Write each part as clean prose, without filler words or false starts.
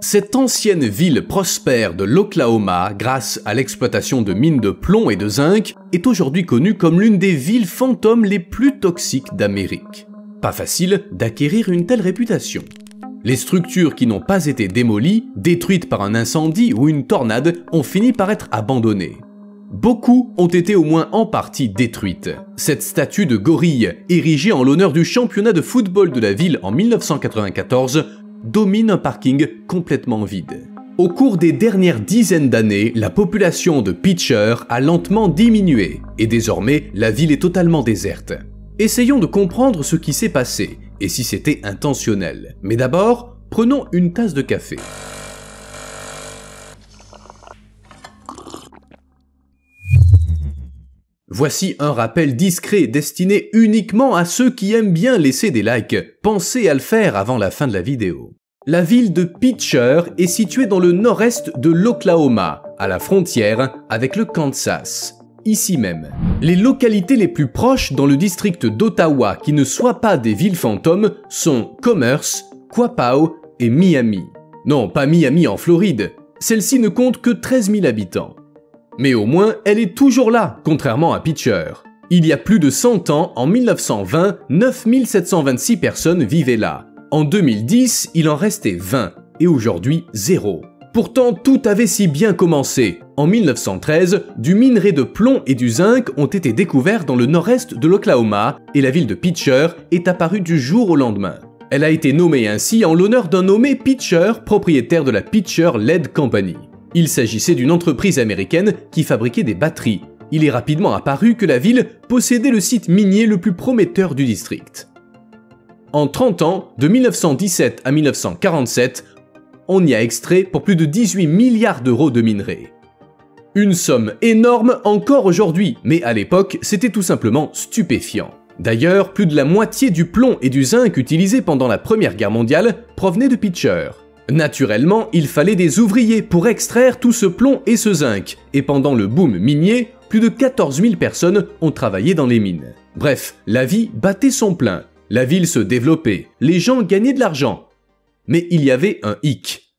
Cette ancienne ville prospère de l'Oklahoma, grâce à l'exploitation de mines de plomb et de zinc, est aujourd'hui connue comme l'une des villes fantômes les plus toxiques d'Amérique. Pas facile d'acquérir une telle réputation. Les structures qui n'ont pas été démolies, détruites par un incendie ou une tornade, ont fini par être abandonnées. Beaucoup ont été au moins en partie détruites. Cette statue de gorille, érigée en l'honneur du championnat de football de la ville en 1994, domine un parking complètement vide. Au cours des dernières dizaines d'années, la population de Pitcher a lentement diminué, et désormais, la ville est totalement déserte. Essayons de comprendre ce qui s'est passé, et si c'était intentionnel. Mais d'abord, prenons une tasse de café. Voici un rappel discret destiné uniquement à ceux qui aiment bien laisser des likes. Pensez à le faire avant la fin de la vidéo. La ville de Pitcher est située dans le nord-est de l'Oklahoma, à la frontière avec le Kansas. Ici même. Les localités les plus proches dans le district d'Ottawa qui ne soient pas des villes fantômes sont Commerce, Quapaw et Miami. Non, pas Miami en Floride. Celle-ci ne compte que 13 000 habitants. Mais au moins, elle est toujours là, contrairement à Pitcher. Il y a plus de 100 ans, en 1920, 9 726 personnes vivaient là. En 2010, il en restait 20, et aujourd'hui, 0. Pourtant, tout avait si bien commencé. En 1913, du minerai de plomb et du zinc ont été découverts dans le nord-est de l'Oklahoma, et la ville de Pitcher est apparue du jour au lendemain. Elle a été nommée ainsi en l'honneur d'un nommé Pitcher, propriétaire de la Pitcher Lead Company. Il s'agissait d'une entreprise américaine qui fabriquait des batteries. Il est rapidement apparu que la ville possédait le site minier le plus prometteur du district. En 30 ans, de 1917 à 1947, on y a extrait pour plus de 18 milliards d'euros de minerais. Une somme énorme encore aujourd'hui, mais à l'époque, c'était tout simplement stupéfiant. D'ailleurs, plus de la moitié du plomb et du zinc utilisés pendant la Première Guerre mondiale provenaient de Pitcher. Naturellement, il fallait des ouvriers pour extraire tout ce plomb et ce zinc, et pendant le boom minier, plus de 14 000 personnes ont travaillé dans les mines. Bref, la vie battait son plein, la ville se développait, les gens gagnaient de l'argent. Mais il y avait un hic.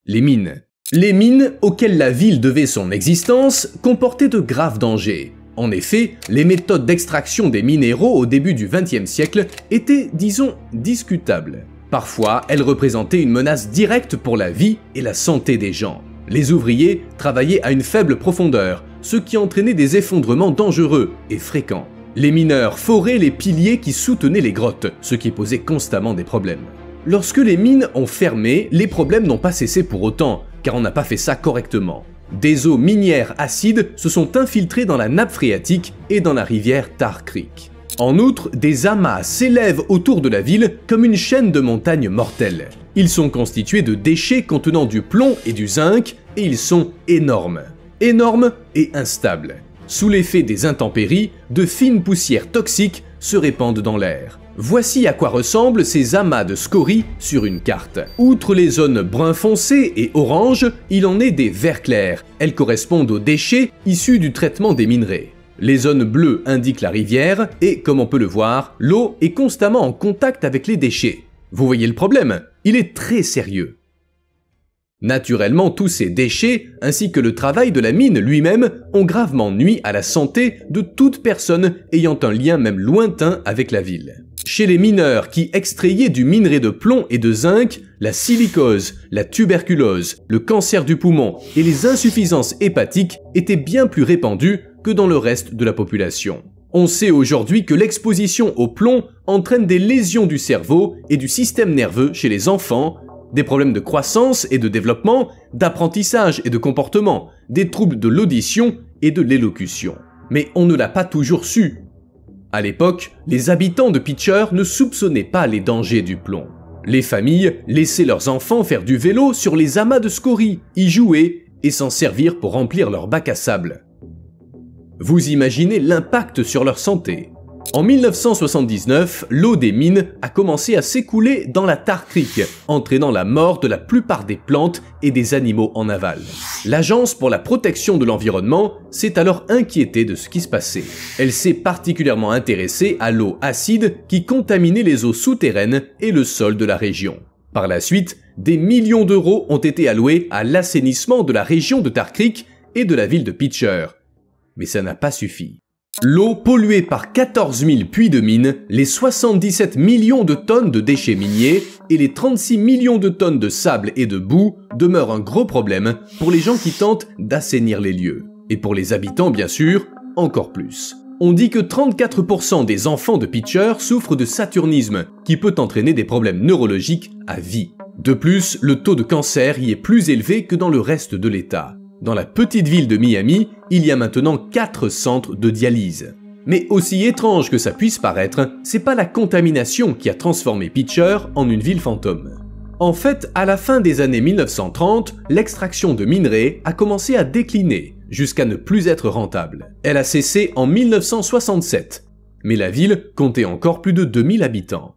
Les mines. Les mines, auxquelles la ville devait son existence, comportaient de graves dangers. En effet, les méthodes d'extraction des minéraux au début du XXe siècle étaient, disons, discutables. Parfois, elles représentaient une menace directe pour la vie et la santé des gens. Les ouvriers travaillaient à une faible profondeur, ce qui entraînait des effondrements dangereux et fréquents. Les mineurs foraient les piliers qui soutenaient les grottes, ce qui posait constamment des problèmes. Lorsque les mines ont fermé, les problèmes n'ont pas cessé pour autant, car on n'a pas fait ça correctement. Des eaux minières acides se sont infiltrées dans la nappe phréatique et dans la rivière Tar Creek. En outre, des amas s'élèvent autour de la ville comme une chaîne de montagnes mortelles. Ils sont constitués de déchets contenant du plomb et du zinc, et ils sont énormes. Énormes et instables. Sous l'effet des intempéries, de fines poussières toxiques se répandent dans l'air. Voici à quoi ressemblent ces amas de scories sur une carte. Outre les zones brun foncé et orange, il en est des verts clairs. Elles correspondent aux déchets issus du traitement des minerais. Les zones bleues indiquent la rivière et, comme on peut le voir, l'eau est constamment en contact avec les déchets. Vous voyez le problème? Il est très sérieux. Naturellement, tous ces déchets, ainsi que le travail de la mine lui-même, ont gravement nui à la santé de toute personne ayant un lien même lointain avec la ville. Chez les mineurs qui extrayaient du minerai de plomb et de zinc, la silicose, la tuberculose, le cancer du poumon et les insuffisances hépatiques étaient bien plus répandus que dans le reste de la population. On sait aujourd'hui que l'exposition au plomb entraîne des lésions du cerveau et du système nerveux chez les enfants, des problèmes de croissance et de développement, d'apprentissage et de comportement, des troubles de l'audition et de l'élocution. Mais on ne l'a pas toujours su. À l'époque, les habitants de Pitcher ne soupçonnaient pas les dangers du plomb. Les familles laissaient leurs enfants faire du vélo sur les amas de scories, y jouer et s'en servir pour remplir leur bac à sable. Vous imaginez l'impact sur leur santé. En 1979, l'eau des mines a commencé à s'écouler dans la Tar Creek, entraînant la mort de la plupart des plantes et des animaux en aval. L'Agence pour la protection de l'environnement s'est alors inquiétée de ce qui se passait. Elle s'est particulièrement intéressée à l'eau acide qui contaminait les eaux souterraines et le sol de la région. Par la suite, des millions d'euros ont été alloués à l'assainissement de la région de Tar Creek et de la ville de Pitcher. Mais ça n'a pas suffi. L'eau polluée par 14 000 puits de mine, les 77 millions de tonnes de déchets miniers et les 36 millions de tonnes de sable et de boue demeurent un gros problème pour les gens qui tentent d'assainir les lieux. Et pour les habitants, bien sûr, encore plus. On dit que 34% des enfants de Pitcher souffrent de saturnisme, qui peut entraîner des problèmes neurologiques à vie. De plus, le taux de cancer y est plus élevé que dans le reste de l'État. Dans la petite ville de Miami, il y a maintenant 4 centres de dialyse. Mais aussi étrange que ça puisse paraître, c'est pas la contamination qui a transformé Pitcher en une ville fantôme. En fait, à la fin des années 1930, l'extraction de minerais a commencé à décliner, jusqu'à ne plus être rentable. Elle a cessé en 1967, mais la ville comptait encore plus de 2000 habitants.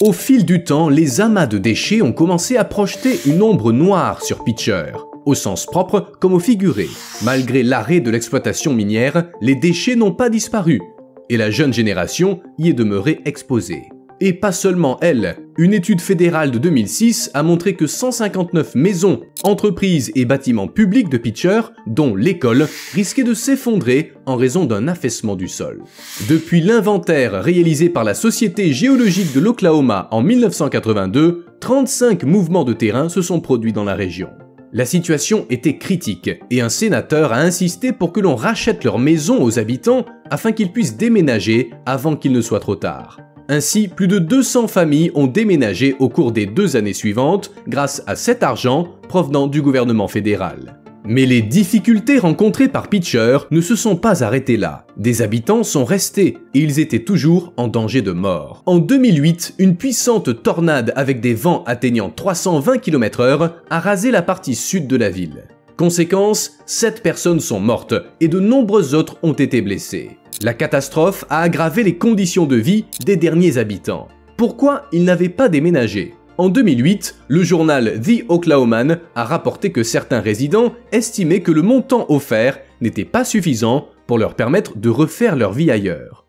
Au fil du temps, les amas de déchets ont commencé à projeter une ombre noire sur Pitcher, au sens propre comme au figuré. Malgré l'arrêt de l'exploitation minière, les déchets n'ont pas disparu, et la jeune génération y est demeurée exposée. Et pas seulement elle. Une étude fédérale de 2006 a montré que 159 maisons, entreprises et bâtiments publics de Pitcher, dont l'école, risquaient de s'effondrer en raison d'un affaissement du sol. Depuis l'inventaire réalisé par la Société géologique de l'Oklahoma en 1982, 35 mouvements de terrain se sont produits dans la région. La situation était critique et un sénateur a insisté pour que l'on rachète leur maison aux habitants afin qu'ils puissent déménager avant qu'il ne soit trop tard. Ainsi, plus de 200 familles ont déménagé au cours des 2 années suivantes grâce à cet argent provenant du gouvernement fédéral. Mais les difficultés rencontrées par Pitcher ne se sont pas arrêtées là. Des habitants sont restés et ils étaient toujours en danger de mort. En 2008, une puissante tornade avec des vents atteignant 320 km/h a rasé la partie sud de la ville. Conséquence, 7 personnes sont mortes et de nombreuses autres ont été blessées. La catastrophe a aggravé les conditions de vie des derniers habitants. Pourquoi ils n'avaient pas déménagé ? En 2008, le journal The Oklahoman a rapporté que certains résidents estimaient que le montant offert n'était pas suffisant pour leur permettre de refaire leur vie ailleurs.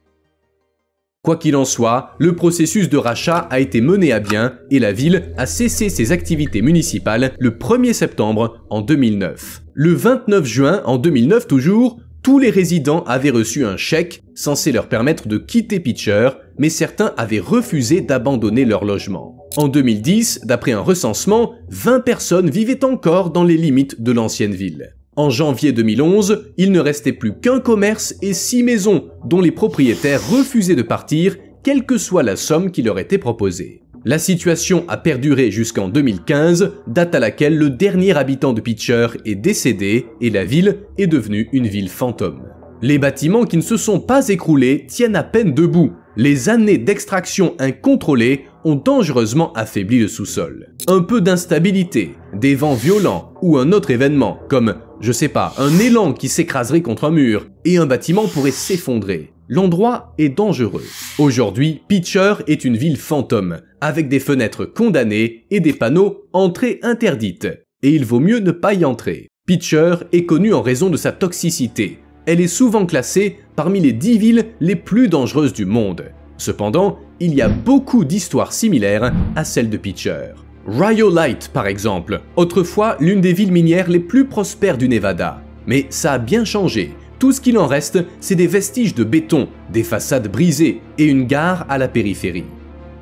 Quoi qu'il en soit, le processus de rachat a été mené à bien et la ville a cessé ses activités municipales le 1er septembre en 2009. Le 29 juin en 2009 toujours, tous les résidents avaient reçu un chèque censé leur permettre de quitter Pitcher, mais certains avaient refusé d'abandonner leur logement. En 2010, d'après un recensement, 20 personnes vivaient encore dans les limites de l'ancienne ville. En janvier 2011, il ne restait plus qu'un commerce et 6 maisons dont les propriétaires refusaient de partir, quelle que soit la somme qui leur était proposée. La situation a perduré jusqu'en 2015, date à laquelle le dernier habitant de Pitcher est décédé et la ville est devenue une ville fantôme. Les bâtiments qui ne se sont pas écroulés tiennent à peine debout. Les années d'extraction incontrôlée ont dangereusement affaibli le sous-sol. Un peu d'instabilité, des vents violents ou un autre événement, comme, je sais pas, un élan qui s'écraserait contre un mur, et un bâtiment pourrait s'effondrer. L'endroit est dangereux. Aujourd'hui, Pitcher est une ville fantôme, avec des fenêtres condamnées et des panneaux « Entrée interdite ». Et il vaut mieux ne pas y entrer. Pitcher est connue en raison de sa toxicité. Elle est souvent classée parmi les 10 villes les plus dangereuses du monde. Cependant, il y a beaucoup d'histoires similaires à celle de Pitcher. Rhyolite, par exemple, autrefois l'une des villes minières les plus prospères du Nevada. Mais ça a bien changé. Tout ce qu'il en reste, c'est des vestiges de béton, des façades brisées et une gare à la périphérie.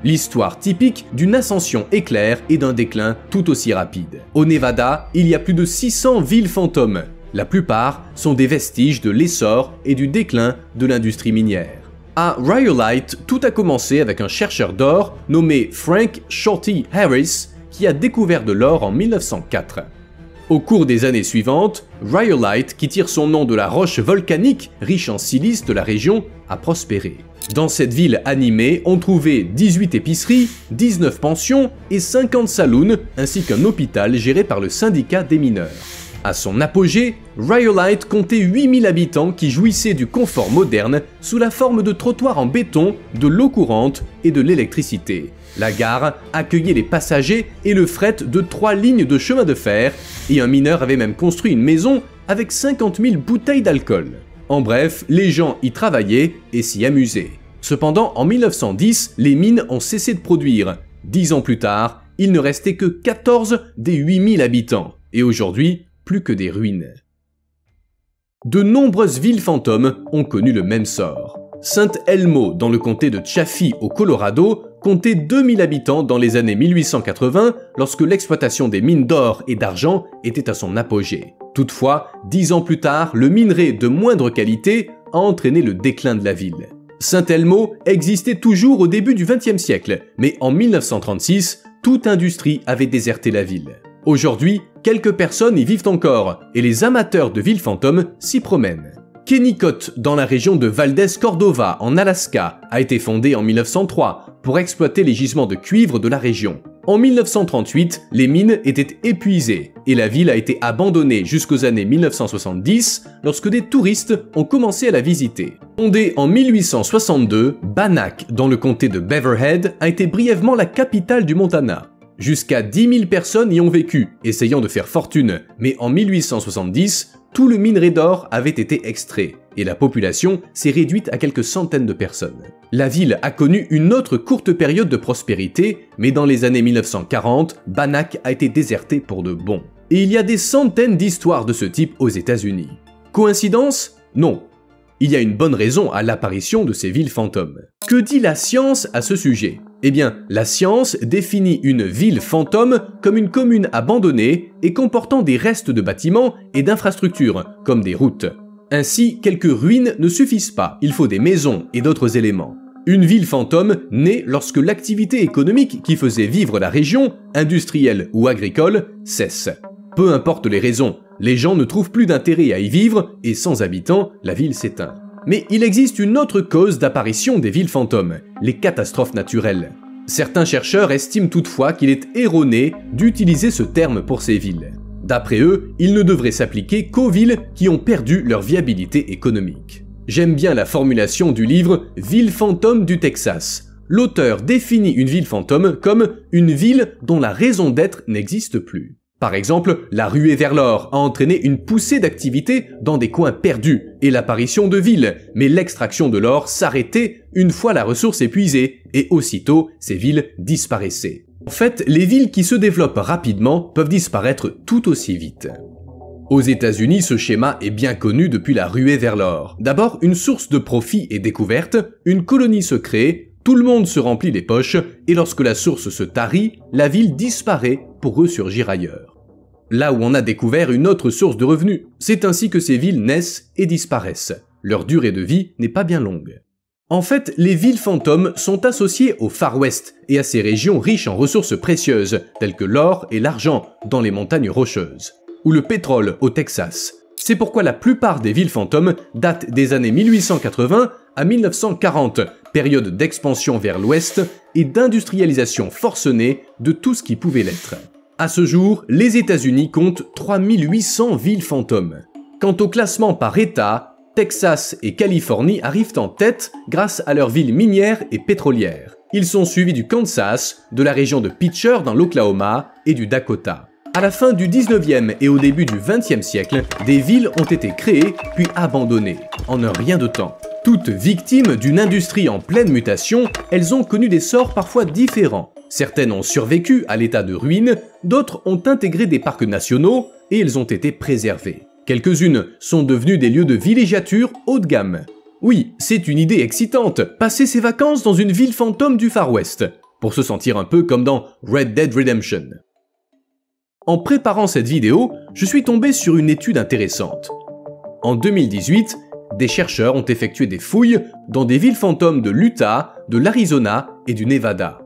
L'histoire typique d'une ascension éclair et d'un déclin tout aussi rapide. Au Nevada, il y a plus de 600 villes fantômes. La plupart sont des vestiges de l'essor et du déclin de l'industrie minière. À Rhyolite, tout a commencé avec un chercheur d'or nommé Frank Shorty Harris qui a découvert de l'or en 1904. Au cours des années suivantes, Rhyolite, qui tire son nom de la roche volcanique riche en silice de la région, a prospéré. Dans cette ville animée, on trouvait 18 épiceries, 19 pensions et 50 saloons, ainsi qu'un hôpital géré par le syndicat des mineurs. À son apogée, Rhyolite comptait 8000 habitants qui jouissaient du confort moderne sous la forme de trottoirs en béton, de l'eau courante et de l'électricité. La gare accueillait les passagers et le fret de 3 lignes de chemin de fer, et un mineur avait même construit une maison avec 50 000 bouteilles d'alcool. En bref, les gens y travaillaient et s'y amusaient. Cependant, en 1910, les mines ont cessé de produire. 10 ans plus tard, il ne restait que 14 des 8000 habitants, et aujourd'hui, plus que des ruines. De nombreuses villes fantômes ont connu le même sort. Saint Elmo, dans le comté de Chaffee au Colorado, comptait 2000 habitants dans les années 1880 lorsque l'exploitation des mines d'or et d'argent était à son apogée. Toutefois, 10 ans plus tard, le minerai de moindre qualité a entraîné le déclin de la ville. Saint Elmo existait toujours au début du XXe siècle, mais en 1936, toute industrie avait déserté la ville. Aujourd'hui, quelques personnes y vivent encore, et les amateurs de villes fantômes s'y promènent. Kennecott, dans la région de Valdez-Cordova, en Alaska, a été fondée en 1903 pour exploiter les gisements de cuivre de la région. En 1938, les mines étaient épuisées et la ville a été abandonnée jusqu'aux années 1970 lorsque des touristes ont commencé à la visiter. Fondée en 1862, Bannack, dans le comté de Beaverhead, a été brièvement la capitale du Montana. Jusqu'à 10 000 personnes y ont vécu, essayant de faire fortune, mais en 1870, tout le minerai d'or avait été extrait, et la population s'est réduite à quelques centaines de personnes. La ville a connu une autre courte période de prospérité, mais dans les années 1940, Bannack a été déserté pour de bon. Et il y a des centaines d'histoires de ce type aux États-Unis. Coïncidence? Non. Il y a une bonne raison à l'apparition de ces villes fantômes. Que dit la science à ce sujet? Eh bien, la science définit une ville fantôme comme une commune abandonnée et comportant des restes de bâtiments et d'infrastructures, comme des routes. Ainsi, quelques ruines ne suffisent pas, il faut des maisons et d'autres éléments. Une ville fantôme naît lorsque l'activité économique qui faisait vivre la région, industrielle ou agricole, cesse. Peu importe les raisons, les gens ne trouvent plus d'intérêt à y vivre et sans habitants, la ville s'éteint. Mais il existe une autre cause d'apparition des villes fantômes, les catastrophes naturelles. Certains chercheurs estiment toutefois qu'il est erroné d'utiliser ce terme pour ces villes. D'après eux, il ne devrait s'appliquer qu'aux villes qui ont perdu leur viabilité économique. J'aime bien la formulation du livre « Ville fantôme du Texas ». L'auteur définit une ville fantôme comme une ville dont la raison d'être n'existe plus. Par exemple, la ruée vers l'or a entraîné une poussée d'activité dans des coins perdus et l'apparition de villes, mais l'extraction de l'or s'arrêtait une fois la ressource épuisée et aussitôt ces villes disparaissaient. En fait, les villes qui se développent rapidement peuvent disparaître tout aussi vite. Aux États-Unis, ce schéma est bien connu depuis la ruée vers l'or. D'abord, une source de profit est découverte, une colonie se crée, tout le monde se remplit les poches et lorsque la source se tarit, la ville disparaît pour ressurgir ailleurs. Là où on a découvert une autre source de revenus, c'est ainsi que ces villes naissent et disparaissent. Leur durée de vie n'est pas bien longue. En fait, les villes fantômes sont associées au Far West et à ces régions riches en ressources précieuses, telles que l'or et l'argent dans les montagnes rocheuses, ou le pétrole au Texas. C'est pourquoi la plupart des villes fantômes datent des années 1880 à 1940, période d'expansion vers l'ouest et d'industrialisation forcenée de tout ce qui pouvait l'être. À ce jour, les États-Unis comptent 3800 villes fantômes. Quant au classement par État, Texas et Californie arrivent en tête grâce à leurs villes minières et pétrolières. Ils sont suivis du Kansas, de la région de Pitcher dans l'Oklahoma et du Dakota. À la fin du 19e et au début du 20e siècle, des villes ont été créées puis abandonnées, en un rien de temps. Toutes victimes d'une industrie en pleine mutation, elles ont connu des sorts parfois différents. Certaines ont survécu à l'état de ruine, d'autres ont intégré des parcs nationaux et elles ont été préservées. Quelques-unes sont devenues des lieux de villégiature haut de gamme. Oui, c'est une idée excitante, passer ses vacances dans une ville fantôme du Far West, pour se sentir un peu comme dans Red Dead Redemption. En préparant cette vidéo, je suis tombé sur une étude intéressante. En 2018, des chercheurs ont effectué des fouilles dans des villes fantômes de l'Utah, de l'Arizona et du Nevada.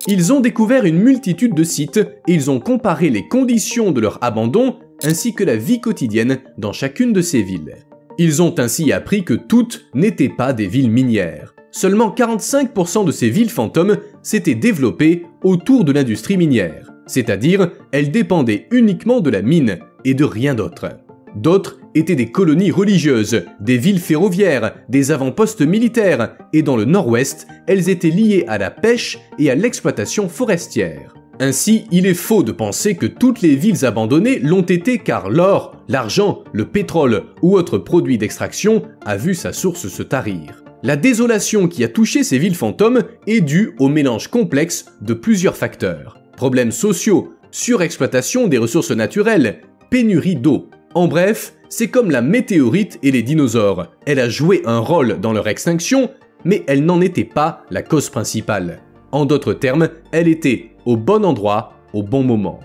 Ils ont découvert une multitude de sites et ils ont comparé les conditions de leur abandon ainsi que la vie quotidienne dans chacune de ces villes. Ils ont ainsi appris que toutes n'étaient pas des villes minières. Seulement 45% de ces villes fantômes s'étaient développées autour de l'industrie minière, c'est-à-dire elles dépendaient uniquement de la mine et de rien d'autre. D'autres étaient des colonies religieuses, des villes ferroviaires, des avant-postes militaires, et dans le nord-ouest, elles étaient liées à la pêche et à l'exploitation forestière. Ainsi, il est faux de penser que toutes les villes abandonnées l'ont été car l'or, l'argent, le pétrole ou autres produits d'extraction a vu sa source se tarir. La désolation qui a touché ces villes fantômes est due au mélange complexe de plusieurs facteurs. problèmes sociaux, surexploitation des ressources naturelles, pénurie d'eau. En bref, c'est comme la météorite et les dinosaures. Elle a joué un rôle dans leur extinction, mais elle n'en était pas la cause principale. En d'autres termes, elle était au bon endroit, au bon moment.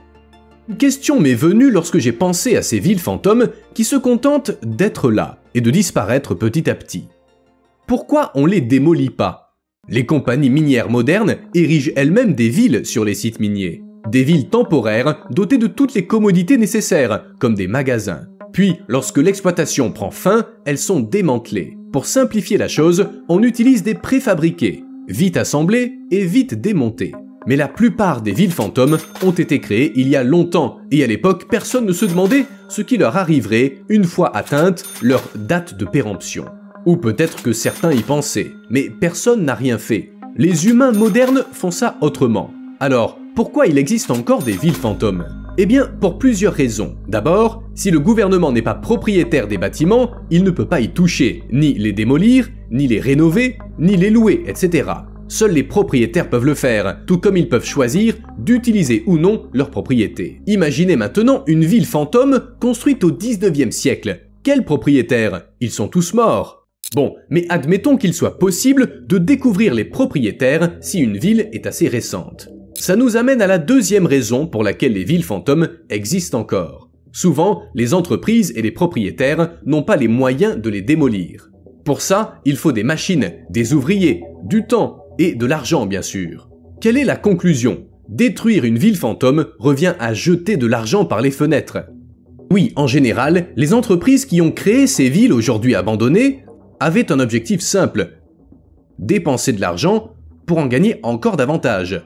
Une question m'est venue lorsque j'ai pensé à ces villes fantômes qui se contentent d'être là et de disparaître petit à petit. Pourquoi on les démolit pas? Les compagnies minières modernes érigent elles-mêmes des villes sur les sites miniers. Des villes temporaires dotées de toutes les commodités nécessaires, comme des magasins. Puis, lorsque l'exploitation prend fin, elles sont démantelées. Pour simplifier la chose, on utilise des préfabriqués, vite assemblés et vite démontés. Mais la plupart des villes fantômes ont été créées il y a longtemps, et à l'époque, personne ne se demandait ce qui leur arriverait une fois atteinte leur date de péremption. Ou peut-être que certains y pensaient, mais personne n'a rien fait. Les humains modernes font ça autrement. Alors, pourquoi il existe encore des villes fantômes? Eh bien, pour plusieurs raisons. D'abord, si le gouvernement n'est pas propriétaire des bâtiments, il ne peut pas y toucher, ni les démolir, ni les rénover, ni les louer, etc. Seuls les propriétaires peuvent le faire, tout comme ils peuvent choisir d'utiliser ou non leur propriété. Imaginez maintenant une ville fantôme construite au 19e siècle. Quels propriétaires? Ils sont tous morts. Bon, mais admettons qu'il soit possible de découvrir les propriétaires si une ville est assez récente. Ça nous amène à la deuxième raison pour laquelle les villes fantômes existent encore. Souvent, les entreprises et les propriétaires n'ont pas les moyens de les démolir. Pour ça, il faut des machines, des ouvriers, du temps et de l'argent bien sûr. Quelle est la conclusion? Détruire une ville fantôme revient à jeter de l'argent par les fenêtres. Oui, en général, les entreprises qui ont créé ces villes aujourd'hui abandonnées avaient un objectif simple: dépenser de l'argent pour en gagner encore davantage.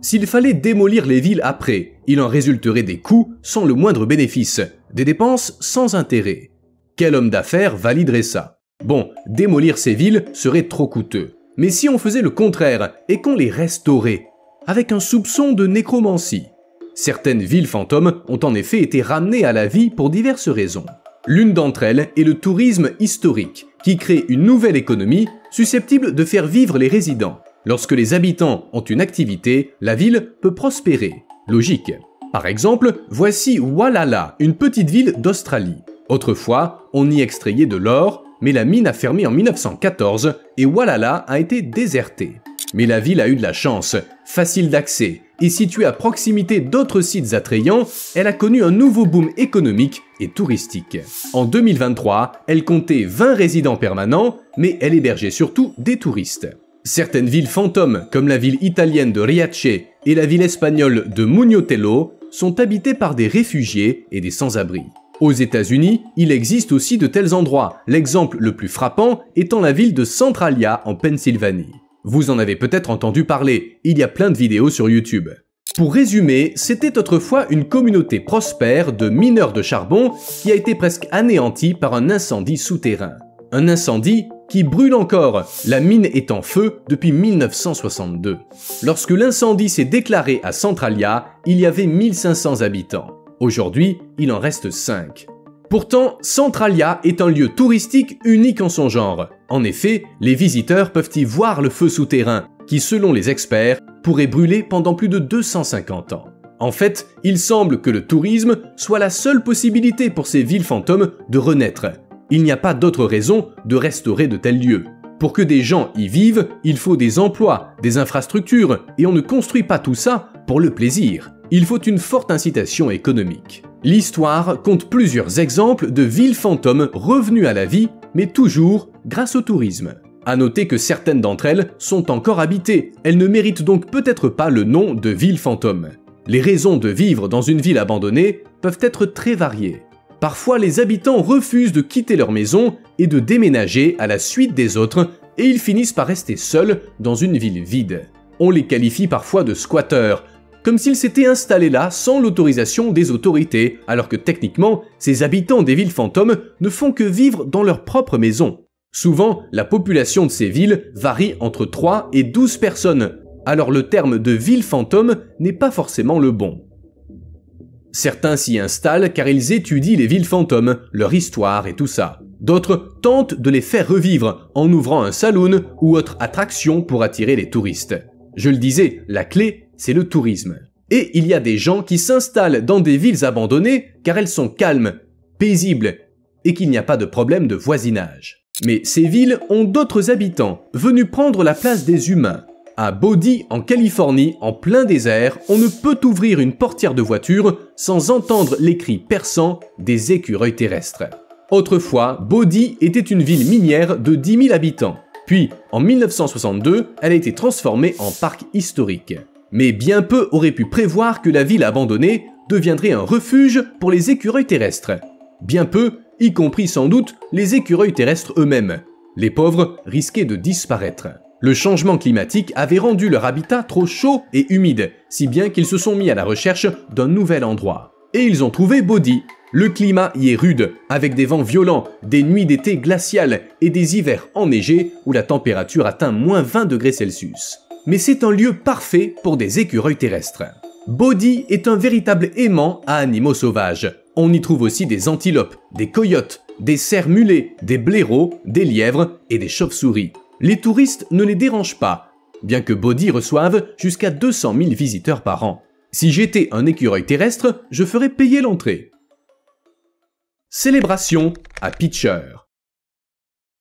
S'il fallait démolir les villes après, il en résulterait des coûts sans le moindre bénéfice, des dépenses sans intérêt. Quel homme d'affaires validerait ça? Bon, démolir ces villes serait trop coûteux. Mais si on faisait le contraire et qu'on les restaurait, avec un soupçon de nécromancie? Certaines villes fantômes ont en effet été ramenées à la vie pour diverses raisons. L'une d'entre elles est le tourisme historique, qui crée une nouvelle économie susceptible de faire vivre les résidents. Lorsque les habitants ont une activité, la ville peut prospérer. Logique. Par exemple, voici Wallala, une petite ville d'Australie. Autrefois, on y extrayait de l'or, mais la mine a fermé en 1914 et Wallala a été désertée. Mais la ville a eu de la chance, facile d'accès, et située à proximité d'autres sites attrayants, elle a connu un nouveau boom économique et touristique. En 2023, elle comptait 20 résidents permanents, mais elle hébergeait surtout des touristes. Certaines villes fantômes, comme la ville italienne de Riace et la ville espagnole de Muñotello, sont habitées par des réfugiés et des sans-abri. Aux États-Unis, il existe aussi de tels endroits, l'exemple le plus frappant étant la ville de Centralia en Pennsylvanie. Vous en avez peut-être entendu parler, il y a plein de vidéos sur YouTube. Pour résumer, c'était autrefois une communauté prospère de mineurs de charbon qui a été presque anéantie par un incendie souterrain. Un incendie qui brûle encore, la mine est en feu depuis 1962. Lorsque l'incendie s'est déclaré à Centralia, il y avait 1500 habitants. Aujourd'hui, il en reste 5. Pourtant, Centralia est un lieu touristique unique en son genre. En effet, les visiteurs peuvent y voir le feu souterrain, qui selon les experts, pourrait brûler pendant plus de 250 ans. En fait, il semble que le tourisme soit la seule possibilité pour ces villes fantômes de renaître. Il n'y a pas d'autre raison de restaurer de tels lieux. Pour que des gens y vivent, il faut des emplois, des infrastructures, et on ne construit pas tout ça pour le plaisir. Il faut une forte incitation économique. L'histoire compte plusieurs exemples de villes fantômes revenues à la vie, mais toujours grâce au tourisme. À noter que certaines d'entre elles sont encore habitées, elles ne méritent donc peut-être pas le nom de ville fantôme. Les raisons de vivre dans une ville abandonnée peuvent être très variées. Parfois, les habitants refusent de quitter leur maison et de déménager à la suite des autres, et ils finissent par rester seuls dans une ville vide. On les qualifie parfois de squatteurs, comme s'ils s'étaient installés là sans l'autorisation des autorités, alors que techniquement, ces habitants des villes fantômes ne font que vivre dans leur propre maison. Souvent, la population de ces villes varie entre 3 et 12 personnes, alors le terme de ville fantôme n'est pas forcément le bon. Certains s'y installent car ils étudient les villes fantômes, leur histoire et tout ça. D'autres tentent de les faire revivre en ouvrant un saloon ou autre attraction pour attirer les touristes. Je le disais, la clé c'est le tourisme. Et il y a des gens qui s'installent dans des villes abandonnées car elles sont calmes, paisibles et qu'il n'y a pas de problème de voisinage. Mais ces villes ont d'autres habitants venus prendre la place des humains. À Bodie, en Californie, en plein désert, on ne peut ouvrir une portière de voiture sans entendre les cris perçants des écureuils terrestres. Autrefois, Bodie était une ville minière de 10 000 habitants. Puis, en 1962, elle a été transformée en parc historique. Mais bien peu auraient pu prévoir que la ville abandonnée deviendrait un refuge pour les écureuils terrestres. Bien peu, y compris sans doute les écureuils terrestres eux-mêmes. Les pauvres risquaient de disparaître. Le changement climatique avait rendu leur habitat trop chaud et humide, si bien qu'ils se sont mis à la recherche d'un nouvel endroit. Et ils ont trouvé Bodie. Le climat y est rude, avec des vents violents, des nuits d'été glaciales et des hivers enneigés où la température atteint moins 20 degrés Celsius. Mais c'est un lieu parfait pour des écureuils terrestres. Bodie est un véritable aimant à animaux sauvages. On y trouve aussi des antilopes, des coyotes, des cerfs mulets, des blaireaux, des lièvres et des chauves-souris. Les touristes ne les dérangent pas, bien que Bodie reçoive jusqu'à 200 000 visiteurs par an. Si j'étais un écureuil terrestre, je ferais payer l'entrée. Célébration à Pitcher.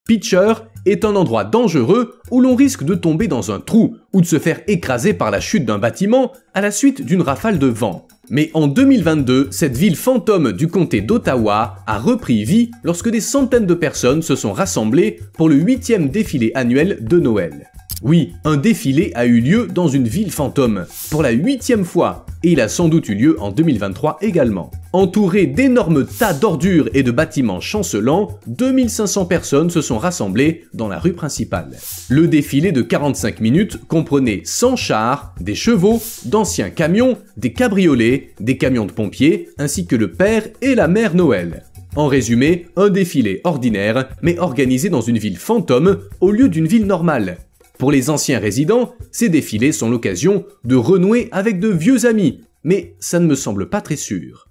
Pitcher est un endroit dangereux où l'on risque de tomber dans un trou ou de se faire écraser par la chute d'un bâtiment à la suite d'une rafale de vent. Mais en 2022, cette ville fantôme du comté d'Ottawa a repris vie lorsque des centaines de personnes se sont rassemblées pour le 8e défilé annuel de Noël. Oui, un défilé a eu lieu dans une ville fantôme, pour la 8e fois, et il a sans doute eu lieu en 2023 également. Entouré d'énormes tas d'ordures et de bâtiments chancelants, 2500 personnes se sont rassemblées dans la rue principale. Le défilé de 45 minutes comprenait 100 chars, des chevaux, d'anciens camions, des cabriolets, des camions de pompiers, ainsi que le Père et la Mère Noël. En résumé, un défilé ordinaire, mais organisé dans une ville fantôme au lieu d'une ville normale. Pour les anciens résidents, ces défilés sont l'occasion de renouer avec de vieux amis, mais ça ne me semble pas très sûr.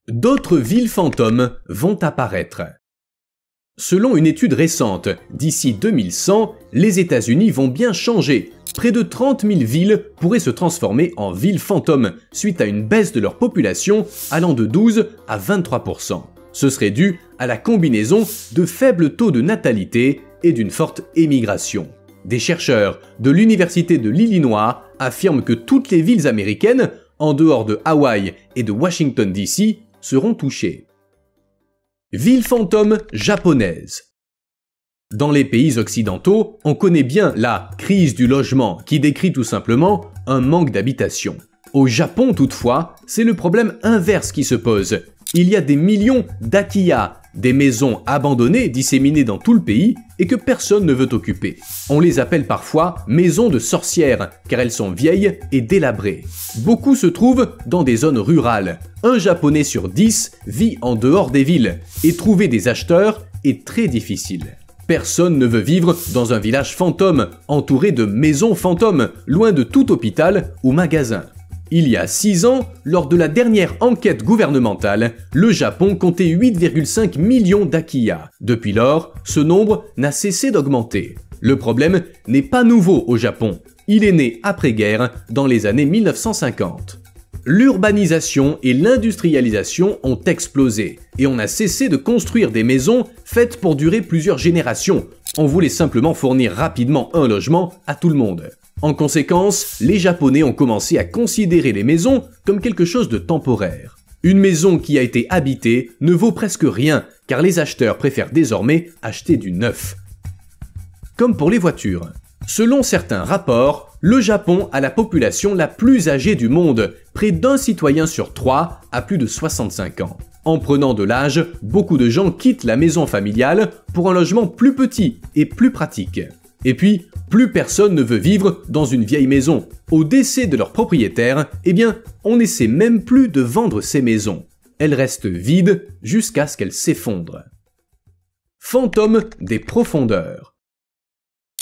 D'autres villes fantômes vont apparaître. Selon une étude récente, d'ici 2100, les États-Unis vont bien changer. Près de 30 000 villes pourraient se transformer en villes fantômes suite à une baisse de leur population allant de 12 à 23%. Ce serait dû à la combinaison de faibles taux de natalité et d'une forte émigration. Des chercheurs de l'Université de l'Illinois affirment que toutes les villes américaines, en dehors de Hawaï et de Washington DC, seront touchées. Ville fantôme japonaise. Dans les pays occidentaux, on connaît bien la crise du logement qui décrit tout simplement un manque d'habitation. Au Japon toutefois, c'est le problème inverse qui se pose. Il y a des millions d'akiya, des maisons abandonnées disséminées dans tout le pays et que personne ne veut occuper. On les appelle parfois maisons de sorcières car elles sont vieilles et délabrées. Beaucoup se trouvent dans des zones rurales. Un Japonais sur 10 vit en dehors des villes et trouver des acheteurs est très difficile. Personne ne veut vivre dans un village fantôme entouré de maisons fantômes, loin de tout hôpital ou magasin. Il y a 6 ans, lors de la dernière enquête gouvernementale, le Japon comptait 8,5 millions d'akiya. Depuis lors, ce nombre n'a cessé d'augmenter. Le problème n'est pas nouveau au Japon. Il est né après-guerre, dans les années 1950. L'urbanisation et l'industrialisation ont explosé, et on a cessé de construire des maisons faites pour durer plusieurs générations. On voulait simplement fournir rapidement un logement à tout le monde. En conséquence, les Japonais ont commencé à considérer les maisons comme quelque chose de temporaire. Une maison qui a été habitée ne vaut presque rien, car les acheteurs préfèrent désormais acheter du neuf. Comme pour les voitures. Selon certains rapports, le Japon a la population la plus âgée du monde, près d'un citoyen sur 3 a plus de 65 ans. En prenant de l'âge, beaucoup de gens quittent la maison familiale pour un logement plus petit et plus pratique. Et puis, plus personne ne veut vivre dans une vieille maison. Au décès de leur propriétaire, eh bien, on n'essaie même plus de vendre ces maisons. Elles restent vides jusqu'à ce qu'elles s'effondrent. Fantôme des profondeurs.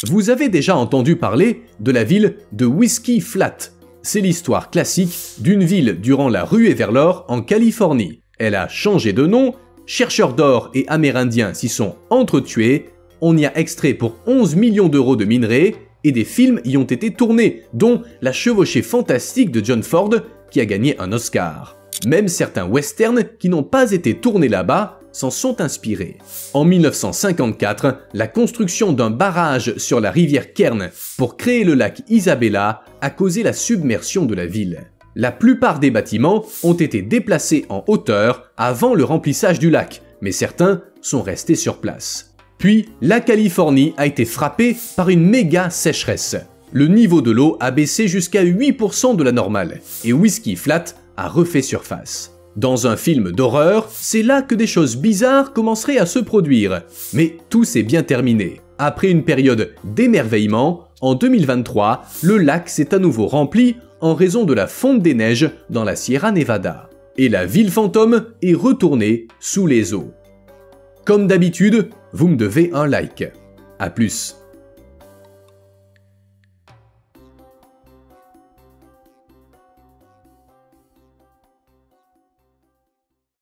Vous avez déjà entendu parler de la ville de Whiskey Flat. C'est l'histoire classique d'une ville durant la ruée vers l'or en Californie. Elle a changé de nom, chercheurs d'or et amérindiens s'y sont entretués, on y a extrait pour 11 millions d'euros de minerais et des films y ont été tournés, dont La Chevauchée fantastique de John Ford, qui a gagné un Oscar. Même certains westerns qui n'ont pas été tournés là-bas s'en sont inspirés. En 1954, la construction d'un barrage sur la rivière Kern pour créer le lac Isabella a causé la submersion de la ville. La plupart des bâtiments ont été déplacés en hauteur avant le remplissage du lac, mais certains sont restés sur place. Puis, la Californie a été frappée par une méga sécheresse. Le niveau de l'eau a baissé jusqu'à 8% de la normale, et Whiskey Flat a refait surface. Dans un film d'horreur, c'est là que des choses bizarres commenceraient à se produire. Mais tout s'est bien terminé. Après une période d'émerveillement, en 2023, le lac s'est à nouveau rempli en raison de la fonte des neiges dans la Sierra Nevada. Et la ville fantôme est retournée sous les eaux. Comme d'habitude, vous me devez un like. À plus.